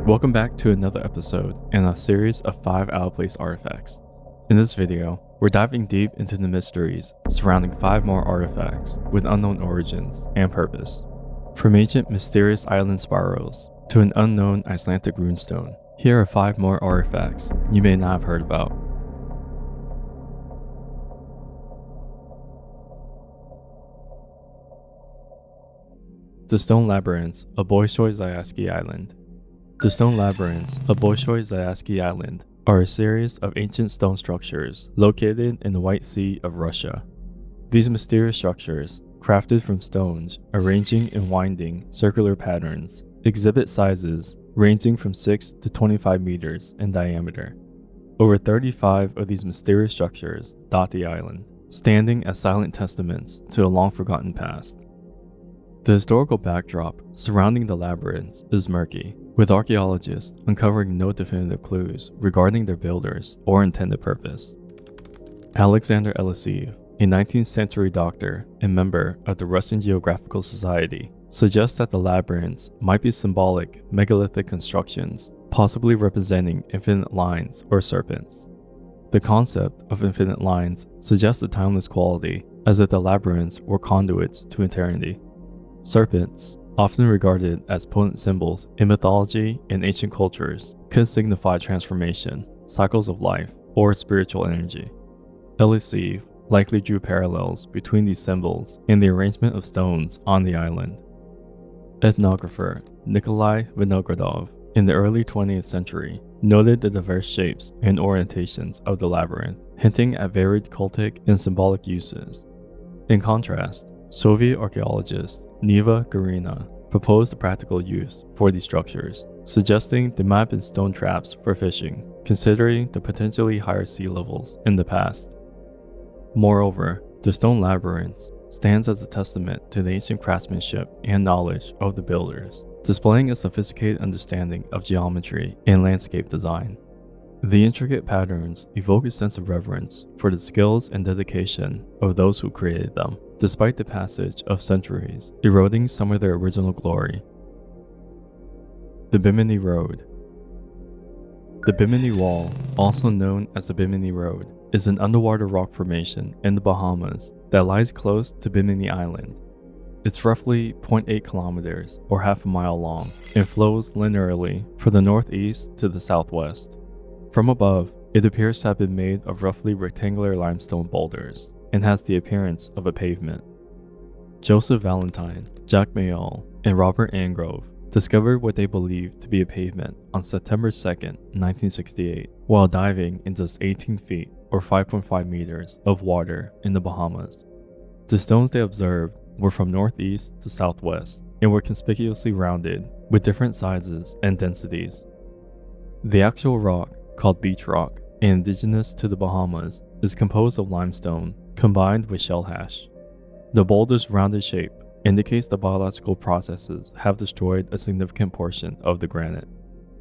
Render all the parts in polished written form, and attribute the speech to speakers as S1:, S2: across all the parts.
S1: Welcome back to another episode in a series of 5 out-of-place artifacts. In this video, we're diving deep into the mysteries surrounding 5 more artifacts with unknown origins and purpose. From ancient mysterious island spirals to an unknown Icelandic runestone, here are 5 more artifacts you may not have heard about. The Stone Labyrinths of Bolshoi Zayatsky Island. The Stone Labyrinths of Bolshoi Zayatsky Island are a series of ancient stone structures located in the White Sea of Russia. These mysterious structures, crafted from stones arranging in winding, circular patterns, exhibit sizes ranging from 6 to 25 meters in diameter. Over 35 of these mysterious structures dot the island, standing as silent testaments to a long-forgotten past. The historical backdrop surrounding the labyrinths is murky, with archaeologists uncovering no definitive clues regarding their builders or intended purpose. Alexander Eliseev, a 19th century doctor and member of the Russian Geographical Society, suggests that the labyrinths might be symbolic megalithic constructions, possibly representing infinite lines or serpents. The concept of infinite lines suggests a timeless quality, as if the labyrinths were conduits to eternity. Serpents, often regarded as potent symbols in mythology and ancient cultures, could signify transformation, cycles of life, or spiritual energy. Eliseev likely drew parallels between these symbols and the arrangement of stones on the island. Ethnographer Nikolai Vinogradov, in the early 20th century, noted the diverse shapes and orientations of the labyrinth, hinting at varied cultic and symbolic uses. In contrast, Soviet archaeologist Neva Gurina proposed a practical use for these structures, suggesting they might have been stone traps for fishing, considering the potentially higher sea levels in the past. Moreover, the stone labyrinths stands as a testament to the ancient craftsmanship and knowledge of the builders, displaying a sophisticated understanding of geometry and landscape design. The intricate patterns evoke a sense of reverence for the skills and dedication of those who created them, despite the passage of centuries eroding some of their original glory. The Bimini Road. The Bimini Wall, also known as the Bimini Road, is an underwater rock formation in the Bahamas that lies close to Bimini Island. It's roughly 0.8 kilometers or half a mile long and flows linearly from the northeast to the southwest. From above, it appears to have been made of roughly rectangular limestone boulders and has the appearance of a pavement. Joseph Valentine, Jack Mayall, and Robert Angrove discovered what they believed to be a pavement on September 2, 1968, while diving in just 18 feet or 5.5 meters of water in the Bahamas. The stones they observed were from northeast to southwest and were conspicuously rounded with different sizes and densities. The actual rock, called beach rock and indigenous to the Bahamas, is composed of limestone combined with shell hash. The boulder's rounded shape indicates that biological processes have destroyed a significant portion of the granite.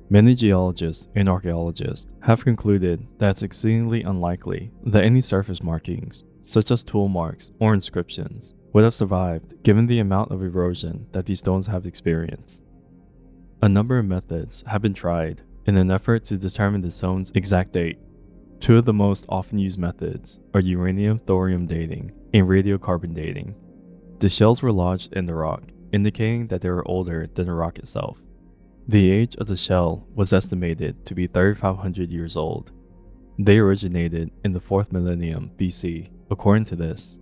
S1: Many geologists and archaeologists have concluded that it's exceedingly unlikely that any surface markings, such as tool marks or inscriptions, would have survived given the amount of erosion that these stones have experienced. A number of methods have been tried in an effort to determine the stone's exact date. 2 of the most often used methods are uranium-thorium dating and radiocarbon dating. The shells were lodged in the rock, indicating that they were older than the rock itself. The age of the shell was estimated to be 3,500 years old. They originated in the 4th millennium BC, according to this.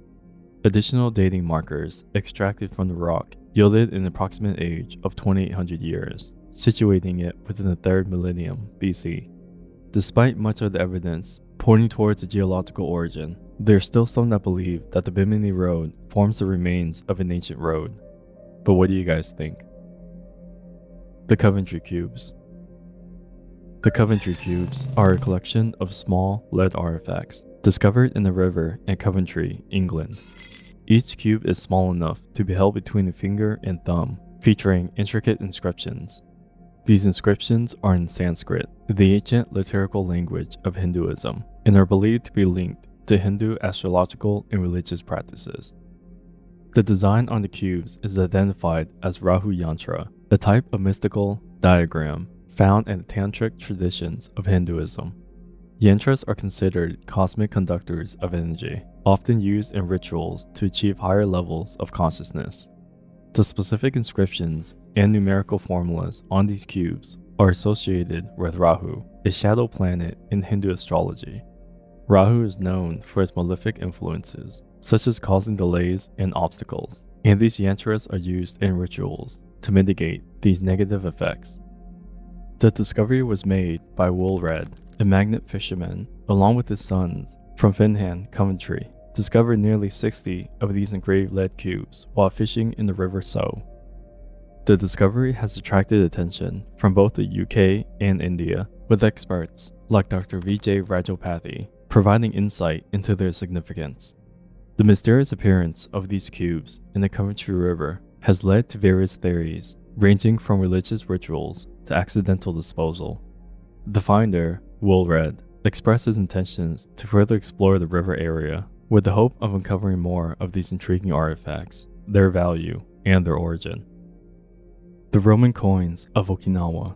S1: Additional dating markers extracted from the rock yielded an approximate age of 2,800 years, situating it within the 3rd millennium BC. Despite much of the evidence pointing towards a geological origin, there are still some that believe that the Bimini Road forms the remains of an ancient road. But what do you guys think? The Coventry Cubes. The Coventry Cubes are a collection of small lead artifacts discovered in a river in Coventry, England. Each cube is small enough to be held between a finger and thumb, featuring intricate inscriptions. These inscriptions are in Sanskrit, the ancient liturgical language of Hinduism, and are believed to be linked to Hindu astrological and religious practices. The design on the cubes is identified as Rahu Yantra, a type of mystical diagram found in the tantric traditions of Hinduism. Yantras are considered cosmic conductors of energy, often used in rituals to achieve higher levels of consciousness. The specific inscriptions and numerical formulas on these cubes are associated with Rahu, a shadow planet in Hindu astrology. Rahu is known for its malefic influences, such as causing delays and obstacles, and these yantras are used in rituals to mitigate these negative effects. The discovery was made by Woolred, a magnet fisherman, along with his sons, from Finhan, Coventry, discovered nearly 60 of these engraved lead cubes while fishing in the River Sow. The discovery has attracted attention from both the UK and India, with experts like Dr. Vijay Rajapathy providing insight into their significance. The mysterious appearance of these cubes in the Coventry River has led to various theories, ranging from religious rituals to accidental disposal. The finder, Woolred, expressed his intentions to further explore the river area with the hope of uncovering more of these intriguing artifacts, their value, and their origin. The Roman coins of Okinawa.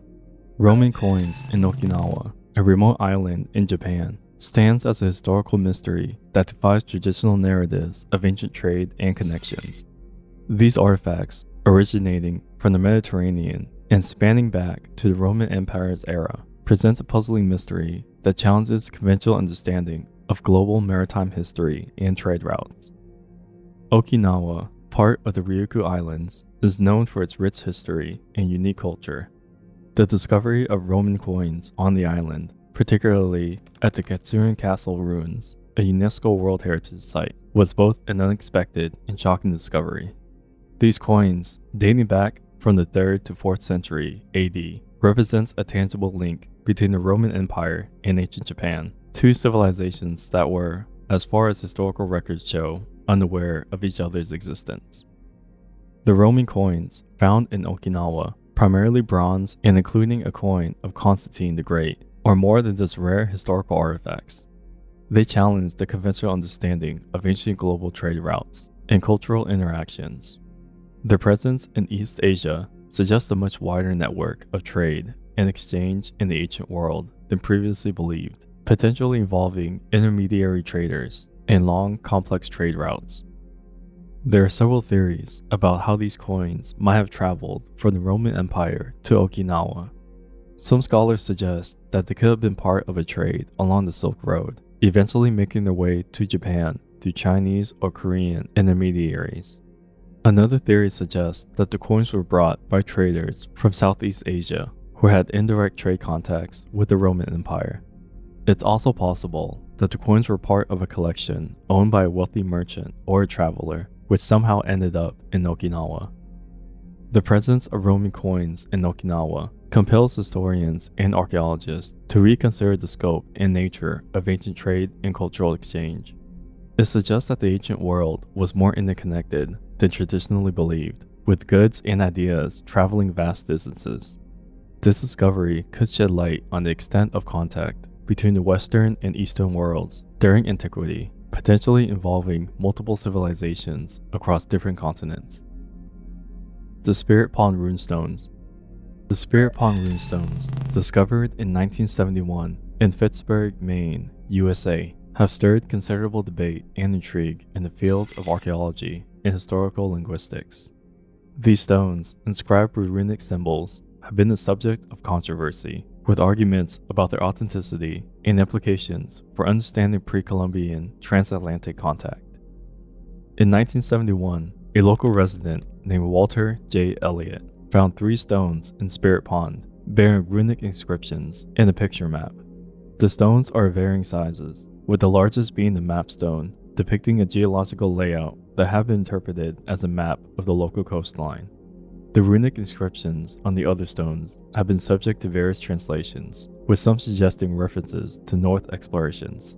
S1: Roman coins in Okinawa, a remote island in Japan, stands as a historical mystery that defies traditional narratives of ancient trade and connections. These artifacts, originating from the Mediterranean and spanning back to the Roman Empire's era, presents a puzzling mystery that challenges conventional understanding of global maritime history and trade routes. Okinawa, part of the Ryukyu Islands, is known for its rich history and unique culture. The discovery of Roman coins on the island, particularly at the Katsurin Castle ruins, a UNESCO World Heritage Site, was both an unexpected and shocking discovery. These coins, dating back from the 3rd to 4th century AD, represents a tangible link between the Roman Empire and ancient Japan, two civilizations that were, as far as historical records show, unaware of each other's existence. The Roman coins found in Okinawa, primarily bronze and including a coin of Constantine the Great, are more than just rare historical artifacts. They challenge the conventional understanding of ancient global trade routes and cultural interactions. Their presence in East Asia suggests a much wider network of trade and exchange in the ancient world than previously believed, potentially involving intermediary traders and long, complex trade routes. There are several theories about how these coins might have traveled from the Roman Empire to Okinawa. Some scholars suggest that they could have been part of a trade along the Silk Road, eventually making their way to Japan through Chinese or Korean intermediaries. Another theory suggests that the coins were brought by traders from Southeast Asia who had indirect trade contacts with the Roman Empire. It's also possible that the coins were part of a collection owned by a wealthy merchant or a traveler, which somehow ended up in Okinawa. The presence of Roman coins in Okinawa compels historians and archaeologists to reconsider the scope and nature of ancient trade and cultural exchange. It suggests that the ancient world was more interconnected than traditionally believed, with goods and ideas traveling vast distances. This discovery could shed light on the extent of contact between the Western and Eastern worlds during antiquity, potentially involving multiple civilizations across different continents. The Spirit Pond Runestones. The Spirit Pond Runestones, discovered in 1971 in Pittsburgh, Maine, USA, have stirred considerable debate and intrigue in the field of archaeology and historical linguistics. These stones, inscribed with runic symbols, have been the subject of controversy, with arguments about their authenticity and implications for understanding pre-Columbian transatlantic contact. In 1971, a local resident named Walter J. Elliott found 3 stones in Spirit Pond bearing runic inscriptions and a picture map. The stones are of varying sizes, with the largest being the map stone, depicting a geological layout that have been interpreted as a map of the local coastline. The runic inscriptions on the other stones have been subject to various translations, with some suggesting references to North explorations.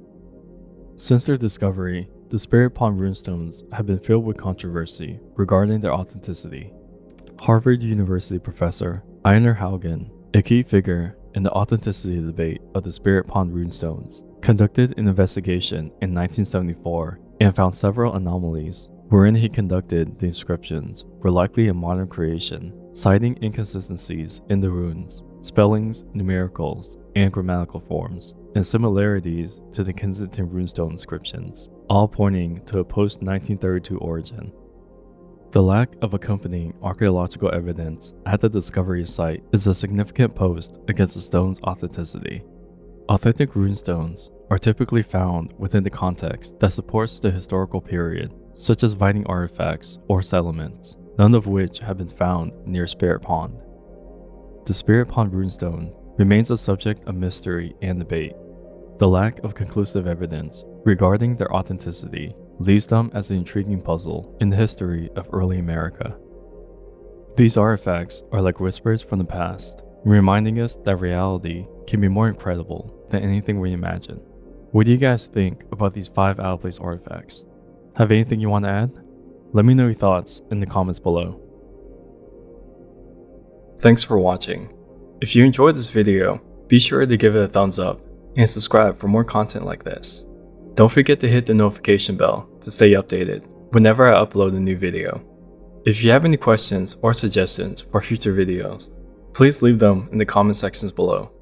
S1: Since their discovery, the Spirit Pond runestones have been filled with controversy regarding their authenticity. Harvard University professor Einar Haugen, a key figure in the authenticity debate of the Spirit Pond runestones, conducted an investigation in 1974 and found several anomalies wherein he conducted the inscriptions were likely a modern creation citing inconsistencies in the runes, spellings, numericals, and grammatical forms, and similarities to the Kensington runestone inscriptions, all pointing to a post-1932 origin. The lack of accompanying archaeological evidence at the discovery site is a significant post against the stone's authenticity. Authentic runestones are typically found within the context that supports the historical period, such as Viking artifacts or settlements, none of which have been found near Spirit Pond. The Spirit Pond runestone remains a subject of mystery and debate. The lack of conclusive evidence regarding their authenticity leaves them as an intriguing puzzle in the history of early America. These artifacts are like whispers from the past, reminding us that reality can be more incredible than anything we imagine. What do you guys think about these 5 out-of-place artifacts? Have anything you want to add? Let me know your thoughts in the comments below. Thanks for watching. If you enjoyed this video, be sure to give it a thumbs up and subscribe for more content like this. Don't forget to hit the notification bell to stay updated whenever I upload a new video. If you have any questions or suggestions for future videos, please leave them in the comment sections below.